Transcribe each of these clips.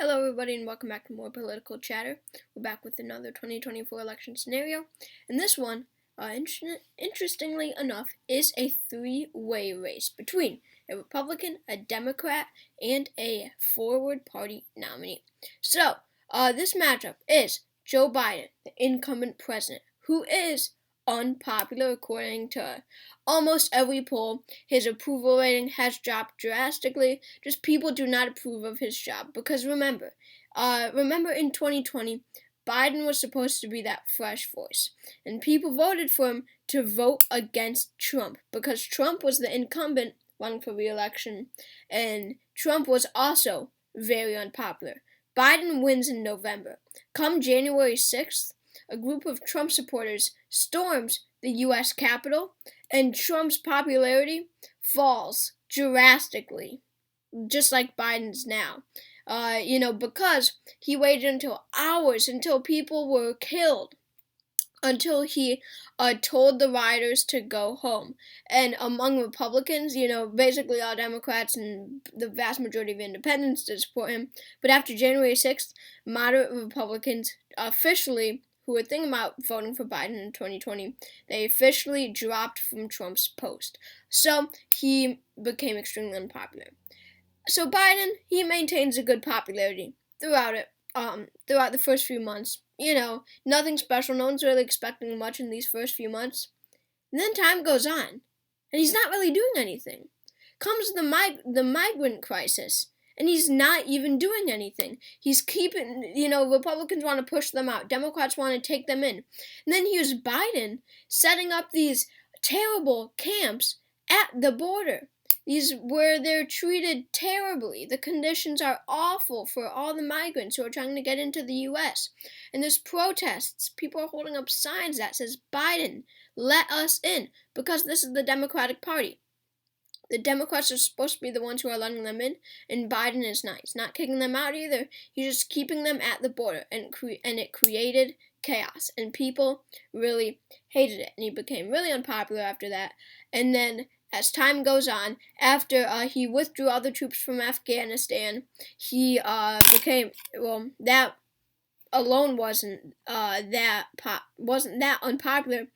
Hello everybody and welcome back to more political chatter. We're back with another 2024 election scenario. And this one, interestingly enough, is a three-way race between a Republican, a Democrat, and a forward party nominee. So, this matchup is Joe Biden, the incumbent president, who is unpopular according to almost every poll. His approval rating has dropped drastically. Just people do not approve of his job because remember in 2020, Biden was supposed to be that fresh voice, and people voted for him to vote against Trump because Trump was the incumbent running for re-election, and Trump was also very unpopular. Biden wins in November. Come January 6th, a group of Trump supporters storms the U.S. Capitol, and Trump's popularity falls drastically, just like Biden's now. Because he waited until hours, until people were killed, until he told the rioters to go home. And among Republicans, basically all Democrats and the vast majority of independents did support him. But after January 6th, moderate Republicans officially, who were thinking about voting for Biden in 2020, they officially dropped from Trump's post. So he became extremely unpopular. So Biden, he maintains a good popularity throughout the first few months. Nothing special. No one's really expecting much in these first few months. And then time goes on, and he's not really doing anything. Comes the migrant crisis, and he's not even doing anything. He's keeping, Republicans want to push them out. Democrats want to take them in. And then here's Biden setting up these terrible camps at the border. These where they're treated terribly. The conditions are awful for all the migrants who are trying to get into the U.S. And there's protests. People are holding up signs that says, Biden, let us in, because this is the Democratic Party. The Democrats are supposed to be the ones who are letting them in, and Biden is not. He's not kicking them out either. He's just keeping them at the border, and it created chaos, and people really hated it, and he became really unpopular after that. And then as time goes on, after he withdrew all the troops from Afghanistan, he became, that alone wasn't that unpopular,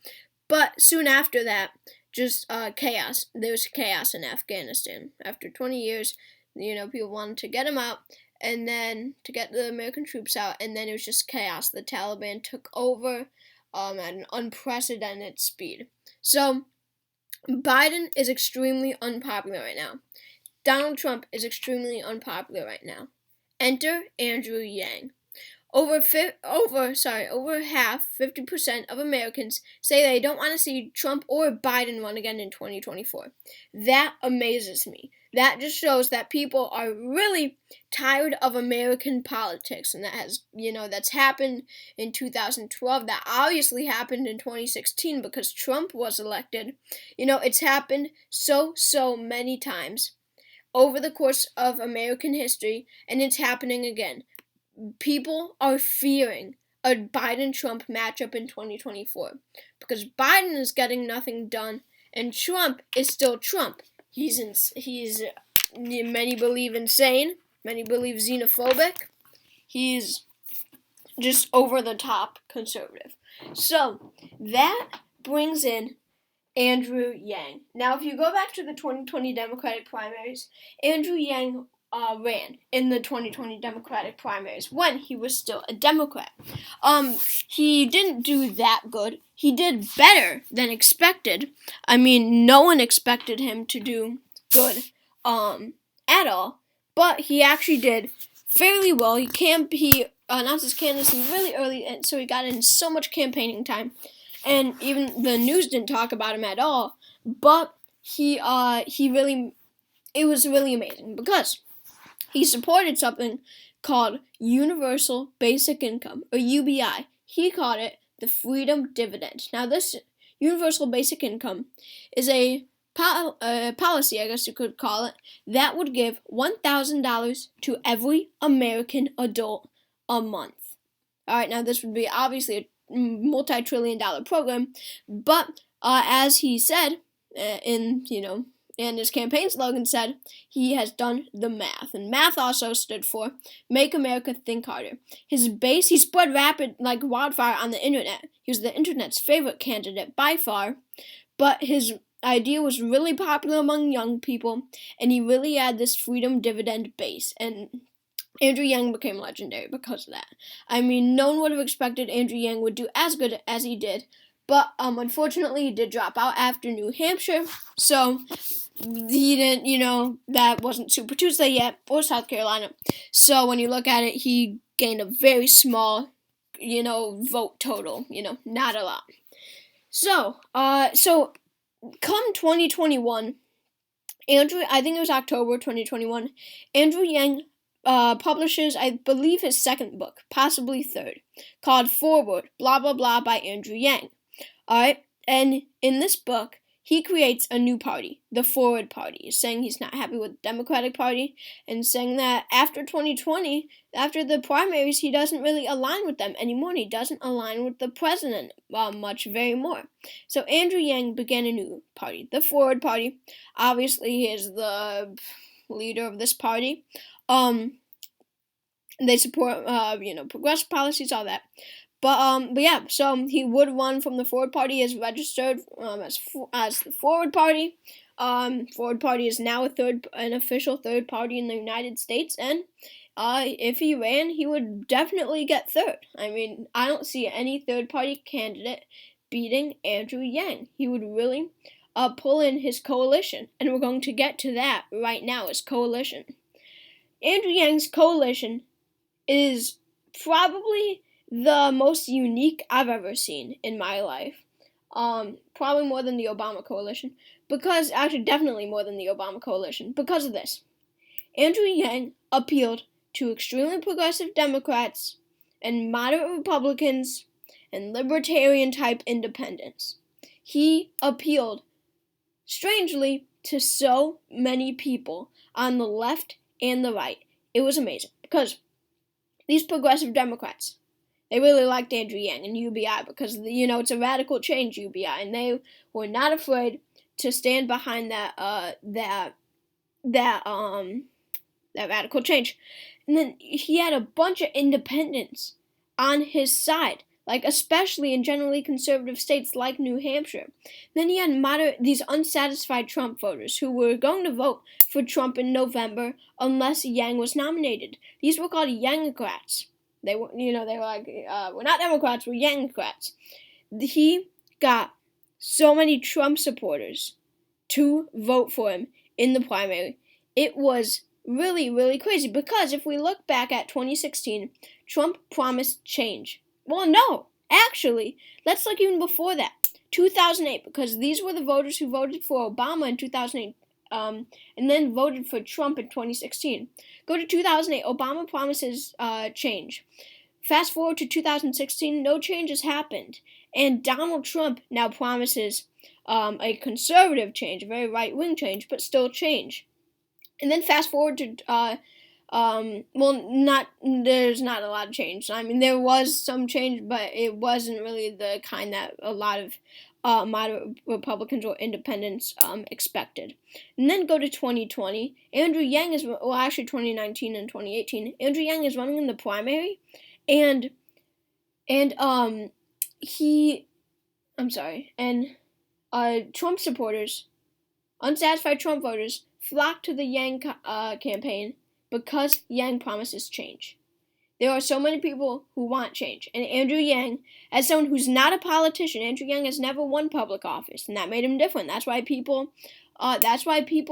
but soon after that, just chaos. There was chaos in Afghanistan. After 20 years, people wanted to get him out, and then to get the American troops out, and then it was just chaos. The Taliban took over at an unprecedented speed. So Biden is extremely unpopular right now. Donald Trump is extremely unpopular right now. Enter Andrew Yang. Over half, 50% of Americans say they don't want to see Trump or Biden run again in 2024. That amazes me. That just shows that people are really tired of American politics, and that has, that's happened in 2012. That obviously happened in 2016 because Trump was elected. It's happened so many times over the course of American history, and it's happening again. People are fearing a Biden-Trump matchup in 2024 because Biden is getting nothing done and Trump is still Trump. He's many believe insane, many believe xenophobic. He's just over the top conservative. So that brings in Andrew Yang. Now, if you go back to the 2020 Democratic primaries, Andrew Yang ran in the 2020 Democratic primaries when he was still a Democrat. He didn't do that good. He did better than expected. I mean, no one expected him to do good at all, but he actually did fairly well. He announced his candidacy really early, and so he got in so much campaigning time, and even the news didn't talk about him at all. But it was really amazing because he supported something called Universal Basic Income, or UBI. He called it the Freedom Dividend. Now, this Universal Basic Income is a policy, I guess you could call it, that would give $1,000 to every American adult a month. All right, now this would be obviously a multi-trillion-dollar program, but as he said in And his campaign slogan said he has done the math. And math also stood for Make America Think Harder. His base, he spread rapid like wildfire on the internet. He was the internet's favorite candidate by far. But his idea was really popular among young people. And he really had this freedom dividend base. And Andrew Yang became legendary because of that. I mean, no one would have expected Andrew Yang would do as good as he did. But unfortunately, he did drop out after New Hampshire. So he didn't, that wasn't Super Tuesday yet, or South Carolina. So when you look at it, he gained a very small, vote total, not a lot. So come 2021, I think it was October 2021, Andrew Yang publishes, I believe, his second book, possibly third, called Forward, blah, blah, blah, by Andrew Yang. Alright, and in this book, he creates a new party, the Forward Party, saying he's not happy with the Democratic Party, and saying that after 2020, after the primaries, he doesn't really align with them anymore, and he doesn't align with the president much, very more. So Andrew Yang began a new party, the Forward Party. Obviously, he is the leader of this party. They support, progressive policies, all that. But yeah, so he would run from the Forward Party as registered as the Forward Party. Forward Party is now an official third party in the United States, and if he ran, he would definitely get third. I mean, I don't see any third party candidate beating Andrew Yang. He would really pull in his coalition, and we're going to get to that right now, his coalition. Andrew Yang's coalition is probably the most unique I've ever seen in my life. Probably more than the Obama coalition. Definitely more than the Obama coalition. Because of this. Andrew Yang appealed to extremely progressive Democrats and moderate Republicans and libertarian-type independents. He appealed, strangely, to so many people on the left and the right. It was amazing. Because these progressive Democrats, they really liked Andrew Yang and UBI because, it's a radical change, UBI, and they were not afraid to stand behind that radical change. And then he had a bunch of independents on his side, like especially in generally conservative states like New Hampshire. Then he had these unsatisfied Trump voters who were going to vote for Trump in November unless Yang was nominated. These were called Yangocrats. They were, like, we're not Democrats, we're Yangocrats. He got so many Trump supporters to vote for him in the primary. It was really, really crazy because if we look back at 2016, Trump promised change. Well, no, actually, let's look even before that. 2008, because these were the voters who voted for Obama in 2008, and then voted for Trump in 2016. Go to 2008, Obama promises change. Fast forward to 2016, no change has happened. And Donald Trump now promises a conservative change, a very right-wing change, but still change. And then fast forward to, there's not a lot of change. I mean, there was some change, but it wasn't really the kind that a lot of moderate Republicans or independents expected. And then go to 2020. Andrew Yang is, actually 2019 and 2018. Andrew Yang is running in the primary, and Trump supporters, unsatisfied Trump voters, flocked to the Yang campaign because Yang promises change. There are so many people who want change. And Andrew Yang, as someone who's not a politician, Andrew Yang has never won public office, and that made him different. That's why people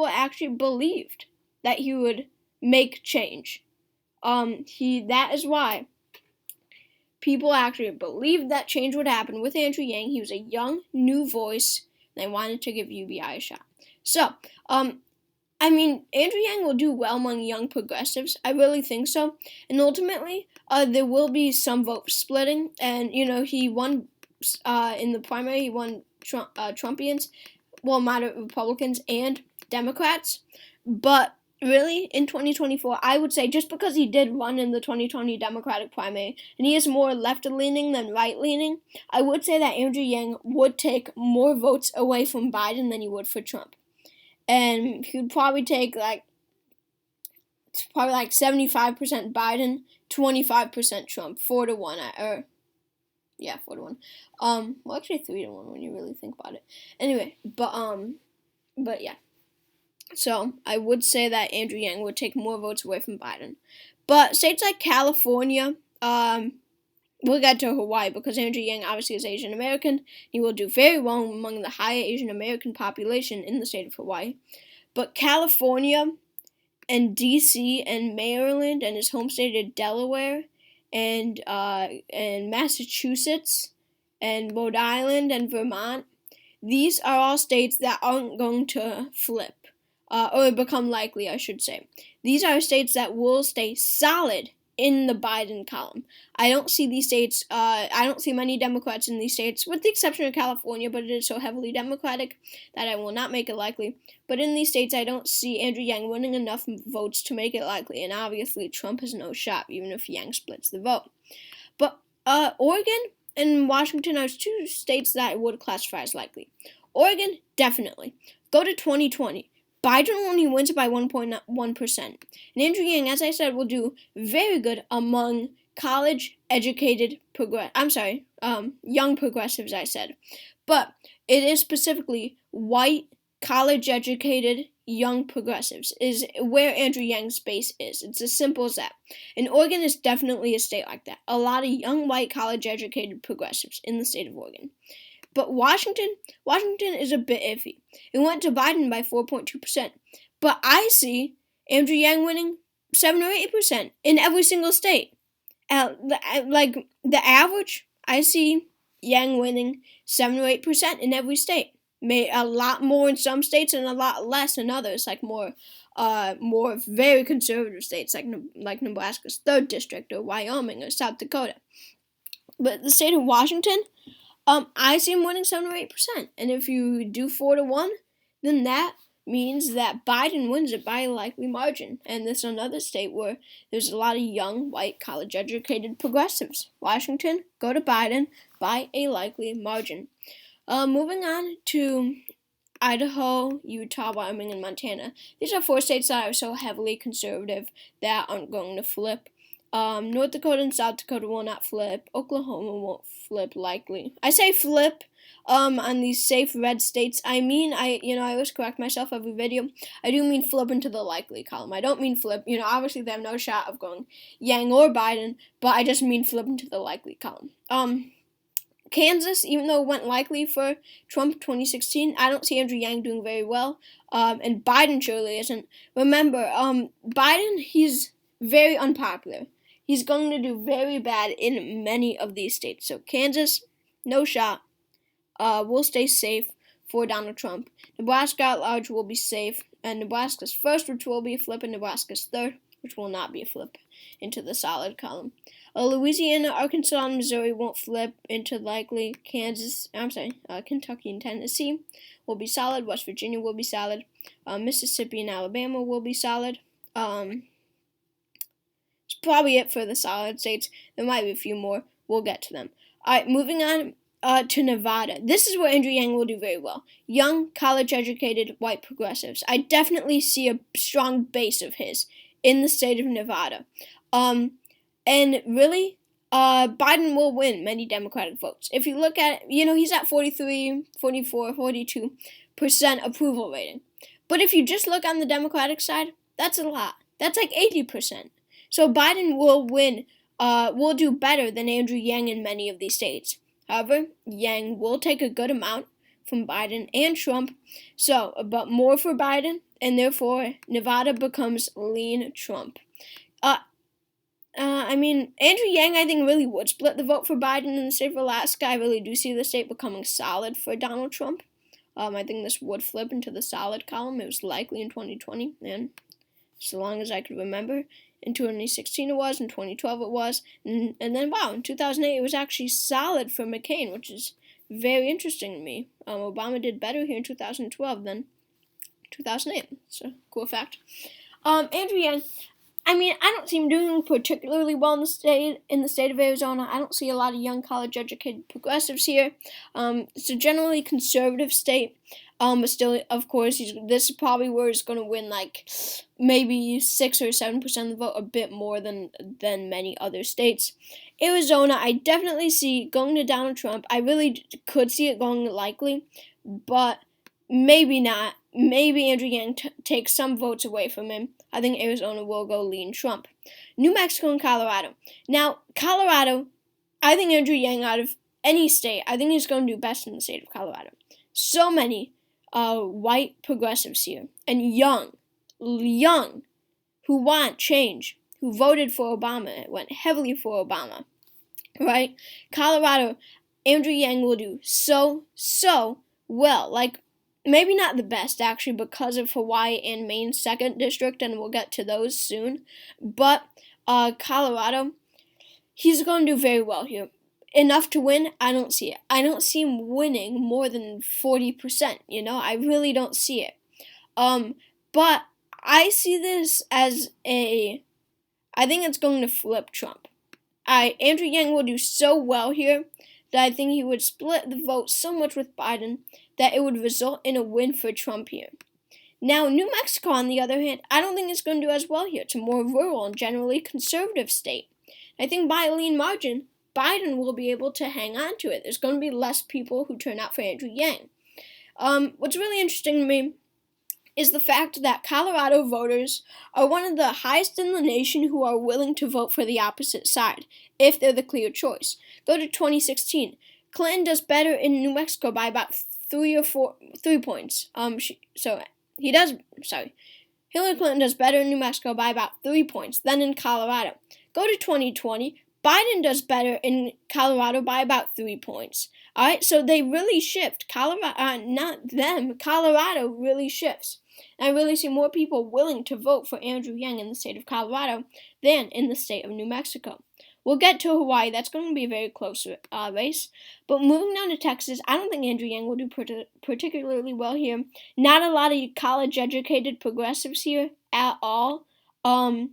actually believed that he would make change. That is why people actually believed that change would happen with Andrew Yang. He was a young, new voice, and they wanted to give UBI a shot. So, Andrew Yang will do well among young progressives. I really think so. And ultimately, there will be some vote splitting. And, he won in the primary. He won Trumpians, moderate Republicans and Democrats. But really, in 2024, I would say just because he did run in the 2020 Democratic primary, and he is more left-leaning than right-leaning, I would say that Andrew Yang would take more votes away from Biden than he would for Trump. and he'd probably take like 75% Biden, 25% Trump, 4-1, 4-1. Well, actually 3-1 when you really think about it. Anyway, but yeah. So I would say that Andrew Yang would take more votes away from Biden. But states like California, we'll get to Hawaii because Andrew Yang obviously is Asian American. He will do very well among the higher Asian American population in the state of Hawaii. But California and D.C. and Maryland and his home state of Delaware and Massachusetts and Rhode Island and Vermont, these are all states that aren't going to flip. Or become likely, I should say. These are states that will stay solid in the Biden column. I don't see these states, I don't see many Democrats in these states, with the exception of California, but it is so heavily Democratic that I will not make it likely. But in these states, I don't see Andrew Yang winning enough votes to make it likely, and obviously Trump has no shot, even if Yang splits the vote. But Oregon and Washington are two states that I would classify as likely. Oregon, definitely. Go to 2020. Biden only wins by 1.1%. And Andrew Yang, as I said, will do very good among college-educated young progressives, I said. But it is specifically white, college-educated, young progressives is where Andrew Yang's base is. It's as simple as that. And Oregon is definitely a state like that. A lot of young, white, college-educated progressives in the state of Oregon. But Washington is a bit iffy. It went to Biden by 4.2%. But I see Andrew Yang winning 7 or 8% in every single state. Like the average, I see Yang winning 7 or 8% in every state. A lot more in some states and a lot less in others, like more very conservative states like Nebraska's 3rd district or Wyoming or South Dakota. But the state of Washington, I see him winning 7 or 8%. And if you do 4-1, then that means that Biden wins it by a likely margin. And this is another state where there's a lot of young, white, college-educated progressives. Washington, go to Biden by a likely margin. Moving on to Idaho, Utah, Wyoming, and Montana. These are 4 states that are so heavily conservative that aren't going to flip. North Dakota and South Dakota will not flip. Oklahoma won't flip likely. I say flip on these safe red states. I mean, I always correct myself every video. I do mean flip into the likely column. I don't mean flip. Obviously they have no shot of going Yang or Biden, but I just mean flip into the likely column. Kansas, even though it went likely for Trump 2016, I don't see Andrew Yang doing very well. And Biden surely isn't. Remember, Biden, he's very unpopular. He's going to do very bad in many of these states. So Kansas, no shot. Will stay safe for Donald Trump. Nebraska at large will be safe. And Nebraska's 1st, which will be a flip, and Nebraska's 3rd, which will not be a flip into the solid column. Louisiana, Arkansas, and Missouri won't flip into likely. Kentucky and Tennessee will be solid. West Virginia will be solid. Mississippi and Alabama will be solid. Probably it for the solid states. There might be a few more. We'll get to them. All right, moving on to Nevada. This is where Andrew Yang will do very well. Young, college-educated, white progressives. I definitely see a strong base of his in the state of Nevada. And really, Biden will win many Democratic votes. If you look at it, he's at 43, 44, 42% approval rating. But if you just look on the Democratic side, that's a lot. That's like 80%. So Biden will win, will do better than Andrew Yang in many of these states. However, Yang will take a good amount from Biden and Trump, but more for Biden, and therefore Nevada becomes lean Trump. Andrew Yang, I think, really would split the vote for Biden in the state of Alaska. I really do see the state becoming solid for Donald Trump. I think this would flip into the solid column. It was likely in 2020, and so long as I could remember. In 2016 it was, in 2012 it was, and then, wow, in 2008 it was actually solid for McCain, which is very interesting to me. Obama did better here in 2012 than 2008. It's a cool fact. Andrew Yang, I don't see him doing particularly well in the state of Arizona. I don't see a lot of young college-educated progressives here. It's a generally conservative state. But still, of course, this is probably where he's going to win, like, maybe 6 or 7% of the vote, a bit more than many other states. Arizona, I definitely see going to Donald Trump. I really could see it going likely, but maybe not. Maybe Andrew Yang takes some votes away from him. I think Arizona will go lean Trump. New Mexico and Colorado. Now, Colorado, I think Andrew Yang, out of any state, I think he's going to do best in the state of Colorado. So many white progressives here, and young, who want change, who voted for Obama, went heavily for Obama, right? Colorado, Andrew Yang will do so well. Like, maybe not the best, actually, because of Hawaii and Maine's 2nd district, and we'll get to those soon. But Colorado, he's going to do very well here. Enough to win? I don't see it. I don't see him winning more than 40%, I really don't see it. But I see this as I think it's going to flip Trump. Andrew Yang will do so well here that I think he would split the vote so much with Biden that it would result in a win for Trump here. Now, New Mexico, on the other hand, I don't think it's going to do as well here. It's a more rural and generally conservative state. I think by a lean margin, Biden will be able to hang on to it. There's going to be less people who turn out for Andrew Yang. What's really interesting to me is the fact that Colorado voters are one of the highest in the nation who are willing to vote for the opposite side, if they're the clear choice. Go to 2016. Clinton does better in New Mexico by about 3 points. Hillary Clinton does better in New Mexico by about 3 points than in Colorado. Go to 2020. Biden does better in Colorado by about 3 points. All right, so they really shift. Colorado really shifts. And I really see more people willing to vote for Andrew Yang in the state of Colorado than in the state of New Mexico. We'll get to Hawaii. That's going to be a very close race. But moving down to Texas, I don't think Andrew Yang will do particularly well here. Not a lot of college-educated progressives here at all. A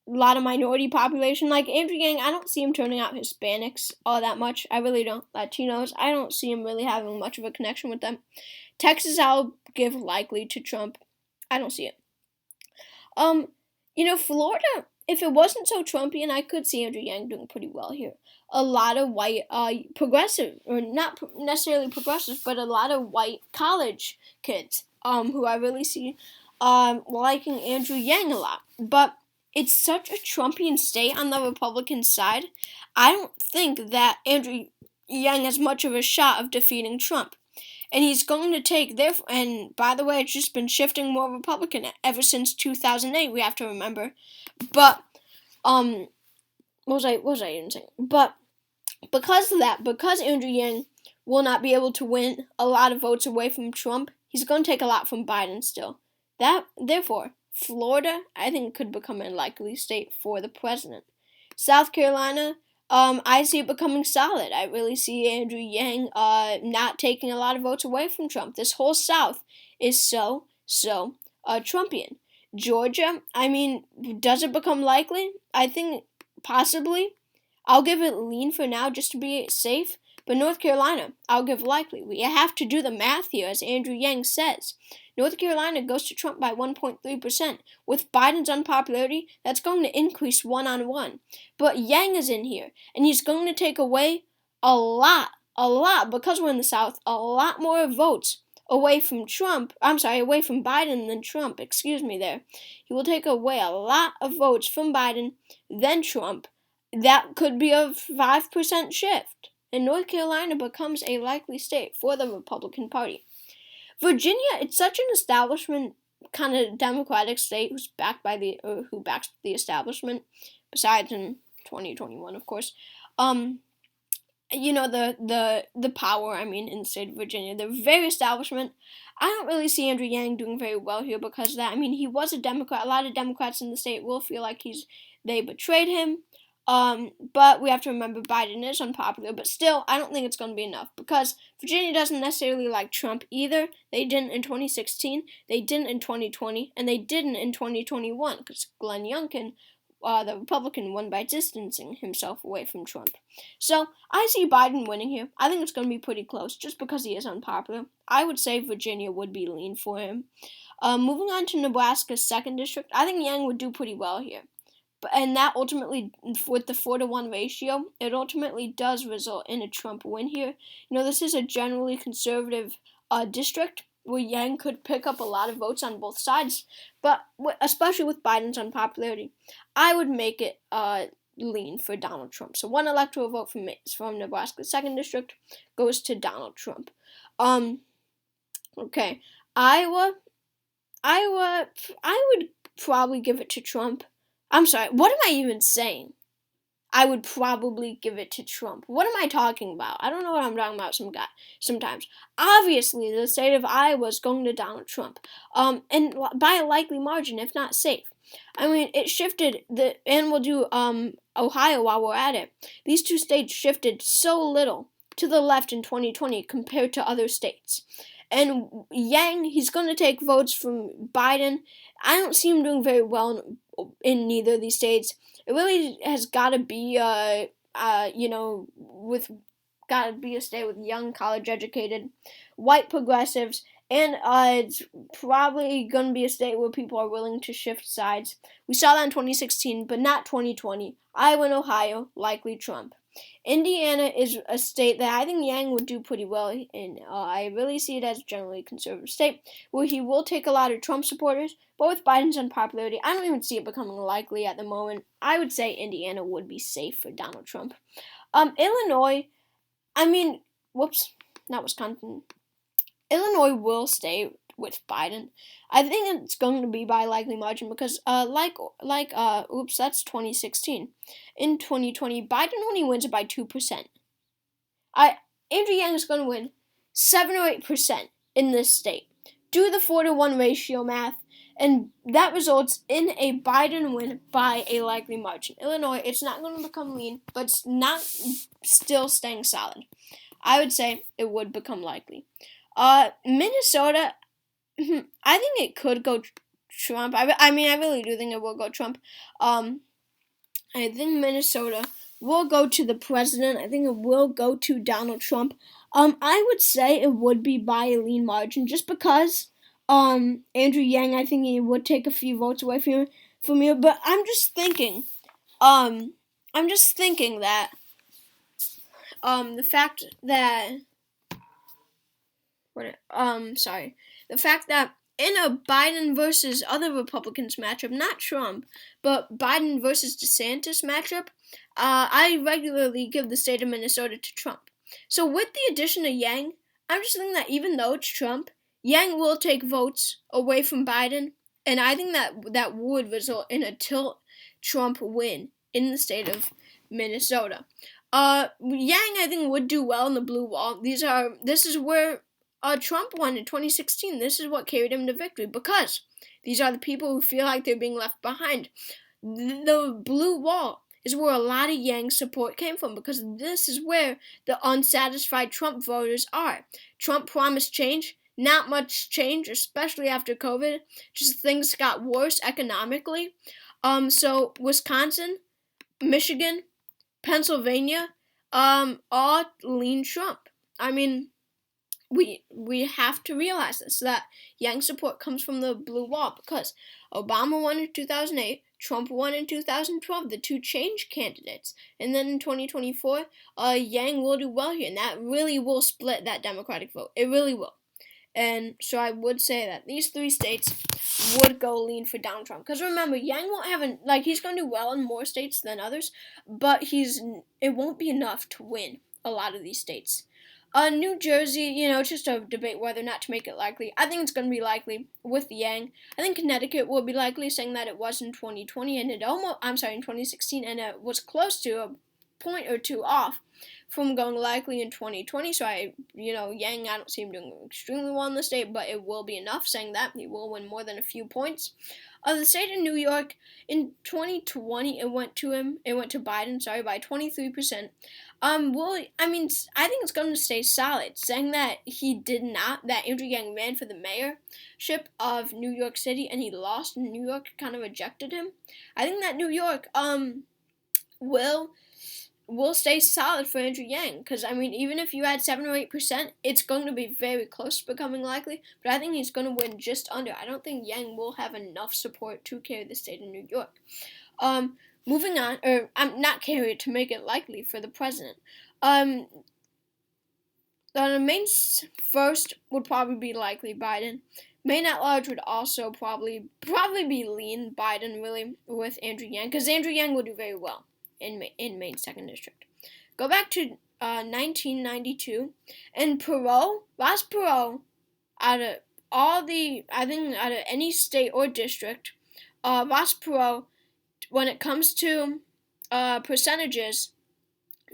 lot of minority population. Like Andrew Yang, I don't see him turning out Hispanics all that much. I really don't. Latinos, I don't see him really having much of a connection with them. Texas, I'll give likely to Trump. I don't see it. Florida, if it wasn't so Trumpian, I could see Andrew Yang doing pretty well here. A lot of white progressive, or not necessarily progressives, but a lot of white college kids who I really see liking Andrew Yang a lot. But it's such a Trumpian state on the Republican side, I don't think that Andrew Yang has much of a shot of defeating Trump. And he's going to take, and by the way, it's just been shifting more Republican ever since 2008, we have to remember. But, what was I even saying? But, because of that, because Andrew Yang will not be able to win a lot of votes away from Trump, he's going to take a lot from Biden still. Therefore, Florida, I think, could become a likely state for the president. South Carolina, I see it becoming solid. I really see Andrew Yang not taking a lot of votes away from Trump. This whole South is so Trumpian. Georgia, does it become likely? I think possibly. I'll give it lean for now just to be safe. But North Carolina, I'll give likely. We have to do the math here, as Andrew Yang says. North Carolina goes to Trump by 1.3%. With Biden's unpopularity, that's going to increase 1-on-1. But Yang is in here, and he's going to take away a lot, because we're in the South, a lot more votes away from Biden than Trump. Excuse me there. He will take away a lot of votes from Biden than Trump. That could be a 5% shift. And North Carolina becomes a likely state for the Republican Party. Virginia, it's such an establishment kind of Democratic state who backs the establishment, besides in 2021, of course. The power, in the state of Virginia, they're very establishment. I don't really see Andrew Yang doing very well here because of that. He was a Democrat. A lot of Democrats in the state will feel like they betrayed him. But we have to remember Biden is unpopular, but still, I don't think it's going to be enough because Virginia doesn't necessarily like Trump either. They didn't in 2016, they didn't in 2020, and they didn't in 2021 because Glenn Youngkin the Republican won by distancing himself away from Trump. So I see Biden winning here. I think it's going to be pretty close, just because he is unpopular. I would say Virginia would be lean for him. Moving on to Nebraska's 2nd district, I think Yang would do pretty well here. And that ultimately, with the 4-to-1 ratio, it ultimately does result in a Trump win here. This is a generally conservative district where Yang could pick up a lot of votes on both sides, but especially with Biden's unpopularity, I would make it lean for Donald Trump. So 1 electoral vote from Nebraska's 2nd district goes to Donald Trump. Okay, Iowa, I would probably give it to Trump. I'm sorry, what am I even saying? I would probably give it to Trump. What am I talking about? I don't know what I'm talking about sometimes. Obviously, the state of Iowa is going to Donald Trump. And by a likely margin, if not safe. I mean, it shifted, and we'll do Ohio while we're at it. These 2 states shifted so little to the left in 2020 compared to other states. And Yang, he's going to take votes from Biden. I don't see him doing very well in neither of these states. It really has got to be, got to be a state with young, college-educated, white progressives, and it's probably going to be a state where people are willing to shift sides. We saw that in 2016, but not 2020. Iowa and Ohio, likely Trump. Indiana is a state that I think Yang would do pretty well in. I really see it as a generally conservative state where he will take a lot of Trump supporters, but with Biden's unpopularity, I don't even see it becoming likely at the moment. I would say Indiana would be safe for Donald Trump. Illinois, not Wisconsin. Illinois will stay with Biden. I think it's going to be by a likely margin because, that's 2016. In 2020, Biden only wins by 2%. Andrew Yang is going to win 7 or 8% in this state. Do the 4-to-1 ratio math, and that results in a Biden win by a likely margin. Illinois, it's not going to become lean, but it's not still staying solid. I would say it would become likely. Minnesota, I think it could go Trump. I really do think it will go Trump. I think Minnesota will go to the president. I think it will go to Donald Trump. I would say it would be by a lean margin just because Andrew Yang, I think he would take a few votes away from here. But I'm just thinking that the fact that in a Biden versus other Republicans matchup, not Trump, but Biden versus DeSantis matchup, I regularly give the state of Minnesota to Trump. So with the addition of Yang, I'm just thinking that even though it's Trump, Yang will take votes away from Biden, and I think that would result in a tilt Trump win in the state of Minnesota. Yang, I think, would do well in the blue wall. This is where Trump won in 2016. This is what carried him to victory because these are the people who feel like they're being left behind. The blue wall is where a lot of Yang support came from because this is where the unsatisfied Trump voters are. Trump promised change. Not much change, especially after COVID. Just things got worse economically. So Wisconsin, Michigan, Pennsylvania, all lean Trump. We have to realize this, that Yang support comes from the blue wall because Obama won in 2008, Trump won in 2012, the 2 change candidates. And then in 2024, Yang will do well here, and that really will split that Democratic vote. It really will. And so I would say that these 3 states would go lean for Donald Trump. Because remember, Yang won't have he's going to do well in more states than others, but it won't be enough to win a lot of these states. New Jersey, it's just a debate whether or not to make it likely. I think it's going to be likely with Yang. I think Connecticut will be likely, saying that it was in 2020 and in 2016, and it was close to a point or 2 off from going likely in 2020. So Yang, I don't see him doing extremely well in the state, but it will be enough, saying that he will win more than a few points. The state of New York in 2020, it went to Biden, by 23%. I think it's going to stay solid, saying that that Andrew Yang ran for the mayorship of New York City and he lost, and New York kind of rejected him. I think that New York, will stay solid for Andrew Yang, because even if you add 7 or 8%, it's going to be very close to becoming likely, but I think he's going to win just under. I don't think Yang will have enough support to carry the state of New York. Moving on, or not carry it, to make it likely for the president. The Maine first would probably be likely Biden. Maine at large would also probably be lean Biden, really, with Andrew Yang, because Andrew Yang will do very well in Maine's 2nd district. Go back to 1992, and Ross Perot, out of any state or district, Ross Perot, when it comes to percentages,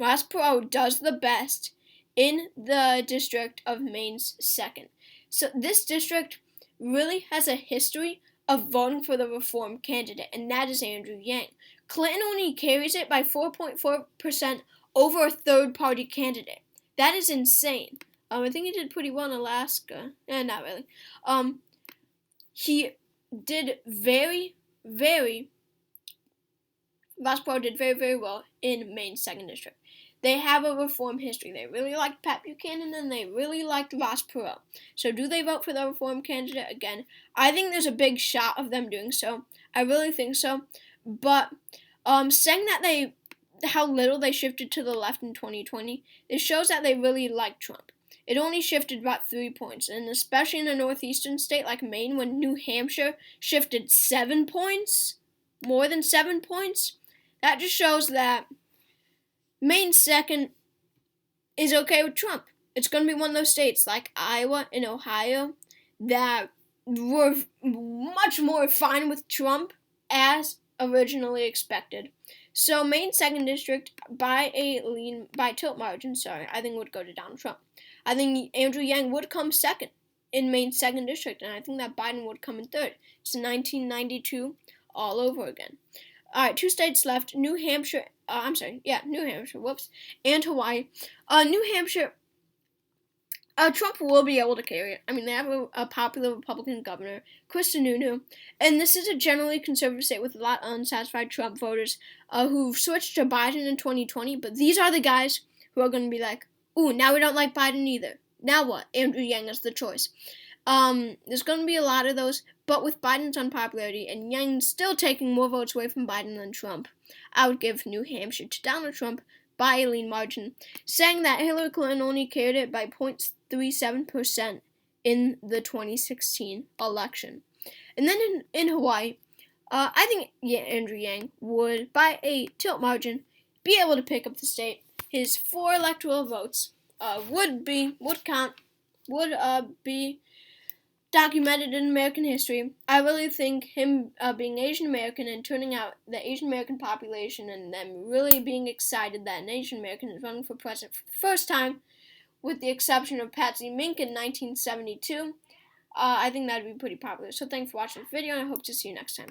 Ross Perot does the best in the district of Maine's 2nd. So this district really has a history of voting for the reform candidate, and that is Andrew Yang. Clinton only carries it by 4.4% over a third-party candidate. That is insane. I think he did pretty well in Alaska. Not really. He did Ross Perot did very, very well in Maine's 2nd district. They have a reform history. They really liked Pat Buchanan, and they really liked Ross Perot. So do they vote for the reform candidate again? I think there's a big shot of them doing so. I really think so. But saying that how little they shifted to the left in 2020, it shows that they really like Trump. It only shifted about 3 points, and especially in a northeastern state like Maine, when New Hampshire shifted 7 points, more than 7 points, that just shows that Maine's 2nd is okay with Trump. It's going to be one of those states like Iowa and Ohio that were much more fine with Trump as originally expected. So Maine's 2nd district, by tilt margin, I think would go to Donald Trump. I think Andrew Yang would come 2nd in Maine's 2nd district, and I think that Biden would come in 3rd. It's 1992 all over again. All right, 2 states left: New Hampshire. New Hampshire. Whoops, and Hawaii. New Hampshire. Trump will be able to carry it. They have a popular Republican governor, Christie, and this is a generally conservative state with a lot of unsatisfied Trump voters who switched to Biden in 2020, but these are the guys who are going to be like, ooh, now we don't like Biden either. Now what? Andrew Yang is the choice. There's going to be a lot of those, but with Biden's unpopularity and Yang still taking more votes away from Biden than Trump, I would give New Hampshire to Donald Trump by a lean margin, saying that Hillary Clinton only carried it by 0.37% in the 2016 election. And then in Hawaii, I think Andrew Yang would, by a tilt margin, be able to pick up the state. His 4 electoral votes would be documented in American history. I really think him being Asian American and turning out the Asian American population and them really being excited that an Asian American is running for president for the first time, with the exception of Patsy Mink in 1972, I think that would be pretty popular. So thanks for watching this video, and I hope to see you next time.